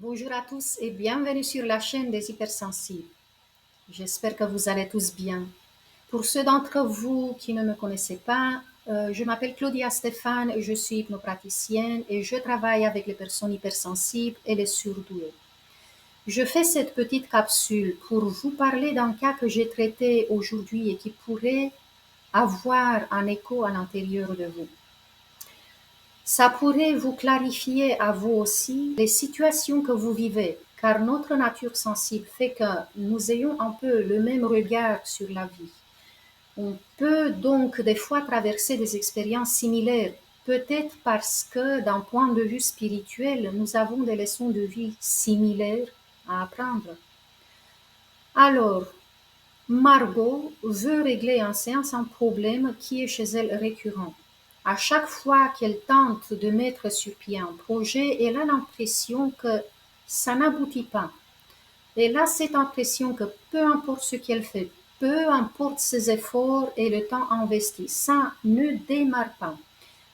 Bonjour à tous et bienvenue sur la chaîne des hypersensibles. J'espère que vous allez tous bien. Pour ceux d'entre vous qui ne me connaissez pas, je m'appelle Claudia Stéphane, je suis hypnopraticienne et je travaille avec les personnes hypersensibles et les surdouées. Je fais cette petite capsule pour vous parler d'un cas que j'ai traité aujourd'hui et qui pourrait avoir un écho à l'intérieur de vous. Ça pourrait vous clarifier à vous aussi les situations que vous vivez, car notre nature sensible fait que nous ayons un peu le même regard sur la vie. On peut donc des fois traverser des expériences similaires, peut-être parce que d'un point de vue spirituel, nous avons des leçons de vie similaires à apprendre. Alors, Margot veut régler en séance un problème qui est chez elle récurrent. À chaque fois qu'elle tente de mettre sur pied un projet, elle a l'impression que ça n'aboutit pas. Elle a cette impression que peu importe ce qu'elle fait, peu importe ses efforts et le temps investi, ça ne démarre pas.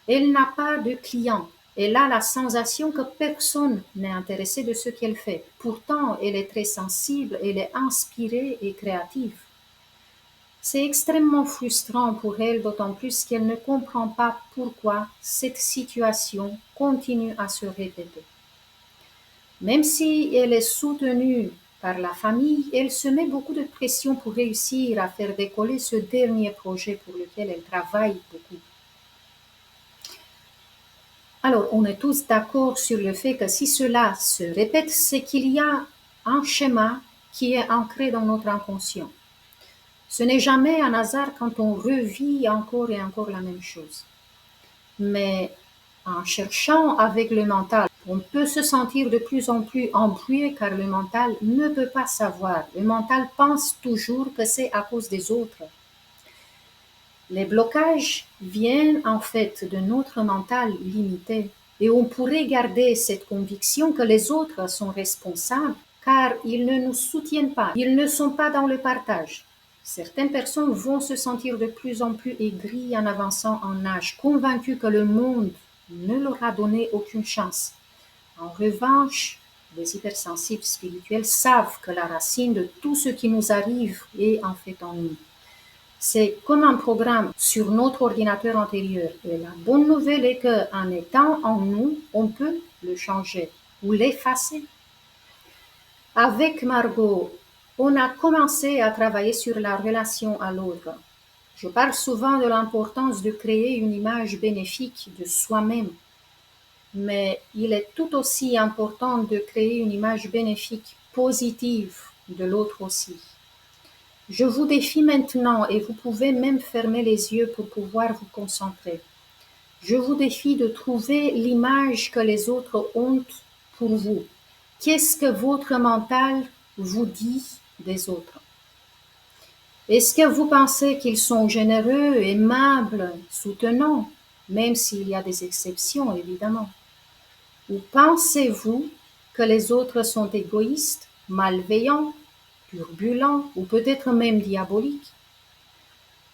Elle n'a pas de clients. Elle a la sensation que personne n'est intéressé de ce qu'elle fait. Pourtant, elle est très sensible, elle est inspirée et créative. C'est extrêmement frustrant pour elle, d'autant plus qu'elle ne comprend pas pourquoi cette situation continue à se répéter. Même si elle est soutenue par la famille, elle se met beaucoup de pression pour réussir à faire décoller ce dernier projet pour lequel elle travaille beaucoup. Alors, on est tous d'accord sur le fait que si cela se répète, c'est qu'il y a un schéma qui est ancré dans notre inconscient. Ce n'est jamais un hasard quand on revit encore et encore la même chose. Mais en cherchant avec le mental, on peut se sentir de plus en plus embrouillé car le mental ne peut pas savoir. Le mental pense toujours que c'est à cause des autres. Les blocages viennent en fait de notre mental limité et on pourrait garder cette conviction que les autres sont responsables car ils ne nous soutiennent pas, ils ne sont pas dans le partage. Certaines personnes vont se sentir de plus en plus aigries en avançant en âge, convaincues que le monde ne leur a donné aucune chance. En revanche, les hypersensibles spirituels savent que la racine de tout ce qui nous arrive est en fait en nous. C'est comme un programme sur notre ordinateur antérieur. Et la bonne nouvelle est qu'en étant en nous, on peut le changer ou l'effacer. Avec Margot, on a commencé à travailler sur la relation à l'autre. Je parle souvent de l'importance de créer une image bénéfique de soi-même, mais il est tout aussi important de créer une image bénéfique, positive de l'autre aussi. Je vous défie maintenant, et vous pouvez même fermer les yeux pour pouvoir vous concentrer. Je vous défie de trouver l'image que les autres ont pour vous. Qu'est-ce que votre mental vous dit des autres? Est-ce que vous pensez qu'ils sont généreux, aimables, soutenants, même s'il y a des exceptions, évidemment? Ou pensez-vous que les autres sont égoïstes, malveillants, turbulents ou peut-être même diaboliques?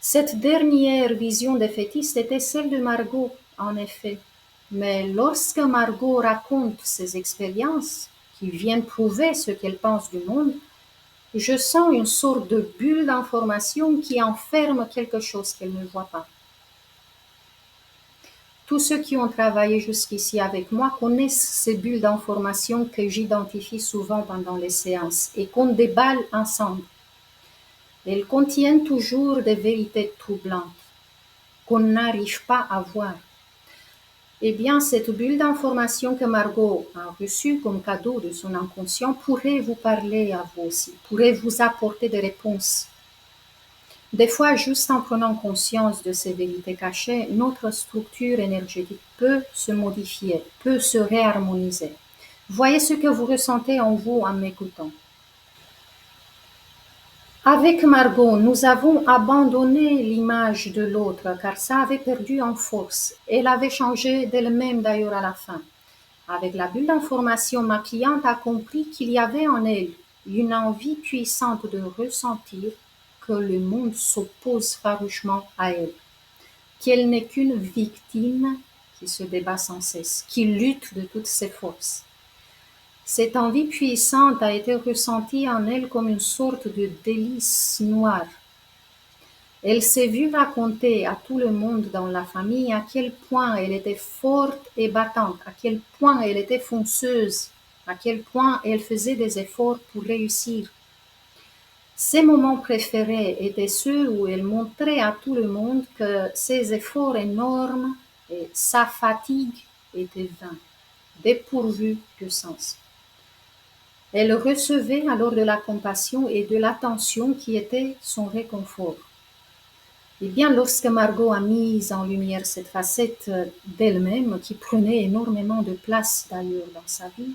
Cette dernière vision défaitiste était celle de Margot, en effet. Mais lorsque Margot raconte ses expériences, qui viennent prouver ce qu'elle pense du monde, je sens une sorte de bulle d'information qui enferme quelque chose qu'elle ne voit pas. Tous ceux qui ont travaillé jusqu'ici avec moi connaissent ces bulles d'information que j'identifie souvent pendant les séances et qu'on déballe ensemble. Elles contiennent toujours des vérités troublantes qu'on n'arrive pas à voir. Eh bien, cette bulle d'information que Margot a reçue comme cadeau de son inconscient pourrait vous parler à vous aussi, pourrait vous apporter des réponses. Des fois, juste en prenant conscience de ces vérités cachées, notre structure énergétique peut se modifier, peut se réharmoniser. Voyez ce que vous ressentez en vous en m'écoutant. Avec Margot, nous avons abandonné l'image de l'autre car ça avait perdu en force. Elle avait changé d'elle-même d'ailleurs à la fin. Avec la bulle d'information, ma cliente a compris qu'il y avait en elle une envie puissante de ressentir que le monde s'oppose farouchement à elle, qu'elle n'est qu'une victime qui se débat sans cesse, qui lutte de toutes ses forces. Cette envie puissante a été ressentie en elle comme une sorte de délice noire. Elle s'est vue raconter à tout le monde dans la famille à quel point elle était forte et battante, à quel point elle était fonceuse, à quel point elle faisait des efforts pour réussir. Ses moments préférés étaient ceux où elle montrait à tout le monde que ses efforts énormes et sa fatigue étaient vains, dépourvus de sens. Elle recevait alors de la compassion et de l'attention qui étaient son réconfort. Eh bien, lorsque Margot a mis en lumière cette facette d'elle-même, qui prenait énormément de place d'ailleurs dans sa vie,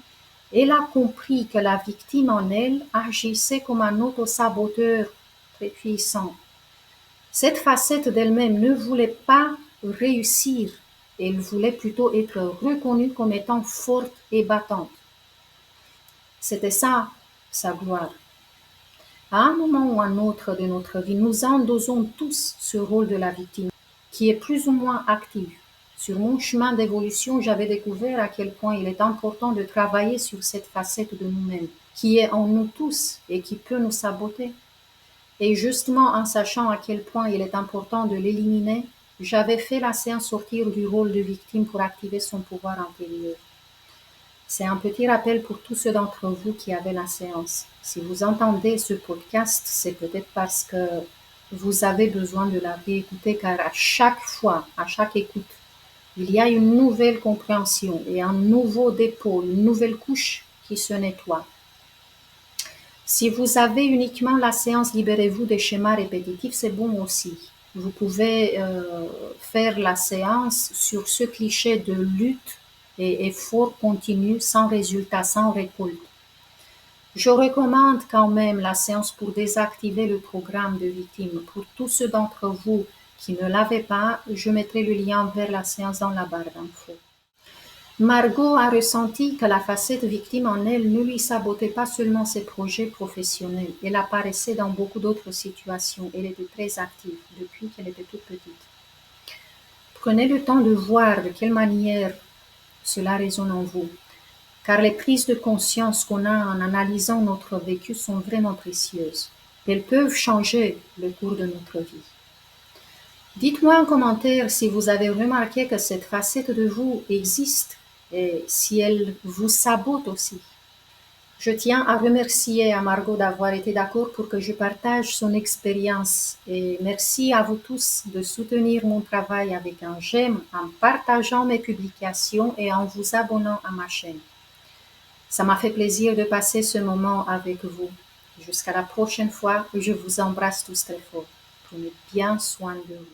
elle a compris que la victime en elle agissait comme un autosaboteur très puissant. Cette facette d'elle-même ne voulait pas réussir, elle voulait plutôt être reconnue comme étant forte et battante. C'était ça, sa gloire. À un moment ou un autre de notre vie, nous endossons tous ce rôle de la victime, qui est plus ou moins actif. Sur mon chemin d'évolution, j'avais découvert à quel point il est important de travailler sur cette facette de nous-mêmes, qui est en nous tous et qui peut nous saboter. Et justement, en sachant à quel point il est important de l'éliminer, j'avais fait la séance sortir du rôle de victime pour activer son pouvoir intérieur. C'est un petit rappel pour tous ceux d'entre vous qui avaient la séance. Si vous entendez ce podcast, c'est peut-être parce que vous avez besoin de la réécouter, car à chaque fois, à chaque écoute, il y a une nouvelle compréhension et un nouveau dépôt, une nouvelle couche qui se nettoie. Si vous avez uniquement la séance Libérez-vous des schémas répétitifs, c'est bon aussi. Vous pouvez faire la séance sur ce cliché de lutte et effort continu sans résultat, sans récolte. Je recommande quand même la séance pour désactiver le programme de victime. Pour tous ceux d'entre vous qui ne l'avaient pas, je mettrai le lien vers la séance dans la barre d'infos. Margot a ressenti que la facette victime en elle ne lui sabotait pas seulement ses projets professionnels. Elle apparaissait dans beaucoup d'autres situations. Elle était très active depuis qu'elle était toute petite. Prenez le temps de voir de quelle manière cela résonne en vous, car les prises de conscience qu'on a en analysant notre vécu sont vraiment précieuses. Elles peuvent changer le cours de notre vie. Dites-moi en commentaire si vous avez remarqué que cette facette de vous existe et si elle vous sabote aussi. Je tiens à remercier à Margot d'avoir été d'accord pour que je partage son expérience et merci à vous tous de soutenir mon travail avec un j'aime, en partageant mes publications et en vous abonnant à ma chaîne. Ça m'a fait plaisir de passer ce moment avec vous. Jusqu'à la prochaine fois, je vous embrasse tous très fort. Prenez bien soin de vous.